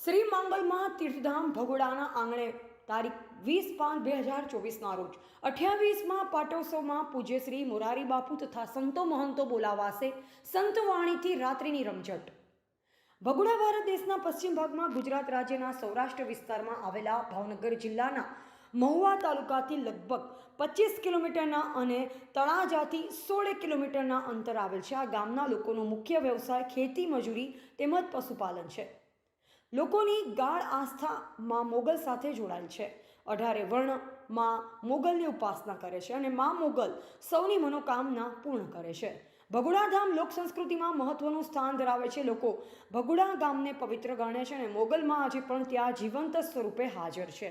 શ્રી માંગલમાં તીર્થધામ ભગોડાના આંગણે તારીખ 20/5/2024ના રોજ 28મા પાટોત્સવમાં પૂજ્ય શ્રી મોરારી બાપુ તથા સંતો મહંતો બોલાવાશે સંતવાણીથી રાત્રિની રમઝટ. ભગોડા ભારત દેશના પશ્ચિમ ભાગમાં ગુજરાત રાજ્યના સૌરાષ્ટ્ર વિસ્તારમાં આવેલા ભાવનગર જિલ્લાના મહુવા તાલુકાથી લગભગ 25 કિલોમીટરના અને તળાજાથી 16 કિલોમીટરના અંતર આવેલ છે. આ ગામના લોકોનો મુખ્ય વ્યવસાય ખેતી મજૂરી તેમજ પશુપાલન છે. લોકોની ગાઢ આસ્થા માં મોગલ સાથે જોડાયેલ છે. 18 વર્ણ માં મોગલની ઉપાસના કરે છે અને માં મોગલ સૌની મનોકામના પૂર્ણ કરે છે. ભગોડા ધામ લોક સંસ્કૃતિમાં મહત્વનું સ્થાન ધરાવે છે. લોકો ભગોડા ગામને પવિત્ર ગણે છે અને મોગલમાં આજે પણ ત્યાં જીવંત સ્વરૂપે હાજર છે.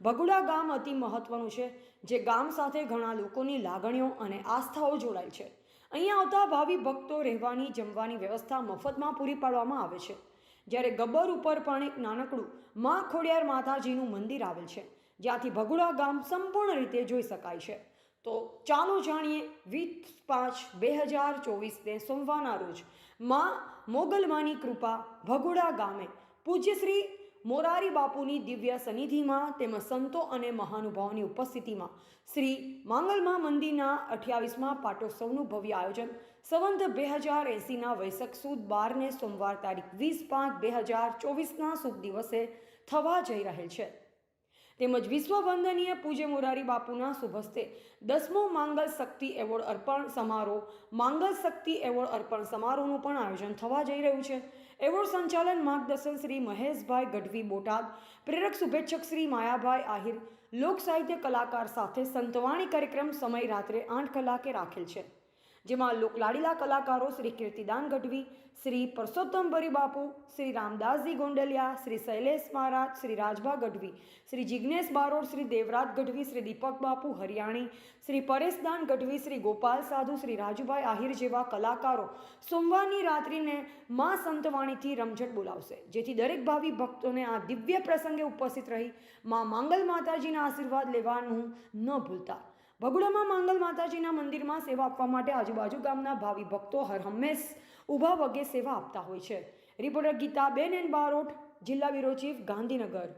ભગોડા ગામ અતિ મહત્વનું છે, જે ગામ સાથે ઘણા લોકોની લાગણીઓ અને આસ્થાઓ જોડાય છે. અહીંયા આવતા ભાવિ ભક્તો રહેવાની જમવાની વ્યવસ્થા મફતમાં પૂરી પાડવામાં આવે છે. જ્યારે ગબ્બર ઉપર પણ એક નાનકડું મા ખોડિયાર માતાજીનું મંદિર આવેલ છે, જ્યાંથી ભગોડા ગામ સંપૂર્ણ રીતે જોઈ શકાય છે. તો ચાલો જાણીએ 20/5/2024 સોમવારના રોજ મા મોગલમાની કૃપા ભગોડા ગામે પૂજ્ય શ્રી મોરારી બાપુની દિવ્ય સન્નિધિમાં તેમજ સંતો અને મહાનુભાવોની ઉપસ્થિતિમાં શ્રી માંગલમા મંદિરના 28મા પાટોત્સવનું ભવ્ય આયોજન સંવંત 2080ના વૈશાખ સુદ 12ને સોમવાર તારીખ 20/5/2024ના શુભ દિવસે થવા જઈ રહેલ છે. તેમજ વિશ્વ વંદનીય પૂજ્ય મોરારી બાપુના શુભ હસ્તે 10મો માંગલ શક્તિ એવોર્ડ અર્પણ સમારોહ માંગલ શક્તિ એવોર્ડ અર્પણ સમારોહનું પણ આયોજન થવા જઈ રહ્યું છે. એવોર્ડ સંચાલન માર્ગદર્શન શ્રી મહેશભાઈ ગઢવી બોટાદ, પ્રેરક શુભેચ્છક શ્રી માયાભાઈ આહિર, લોક સાહિત્ય કલાકાર સાથે સંતવાણી કાર્યક્રમ સમય રાત્રે 8 કલાકે રાખેલ છે, જેમાં લોકલાડીલા કલાકારો શ્રી કીર્તિદાન ગઢવી, શ્રી પરસોત્તમભરી બાપુ, શ્રી રામદાસજી ગોંડલિયા, શ્રી શૈલેષ મહારાજ, શ્રી રાજભા ગઢવી, શ્રી જિજ્ઞેશ બારોડ, શ્રી દેવરાજ ગઢવી, શ્રી દીપક બાપુ હરિયાણી, શ્રી પરેશદાન ગઢવી, શ્રી ગોપાલ સાધુ, શ્રી રાજુભાઈ આહિર જેવા કલાકારો સોમવારની રાત્રિને મા સંતવાણીથી રમઝટ બોલાવશે, જેથી દરેક ભાવિ ભક્તોને આ દિવ્ય પ્રસંગે ઉપસ્થિત રહી મા માંગલ માતાજીના આશીર્વાદ લેવાનું ન ભૂલતા. ભગોડામાં માંગલ માતાજીના મંદિરમાં સેવા આપવા માટે આજુબાજુ ગામના ભાવિ ભક્તો હર હંમેશ ઊભા વગે સેવા આપતા હોય છે. રિપોર્ટર ગીતાબેન એન બારોટ, જિલ્લા બ્યુરો ચીફ, ગાંધીનગર.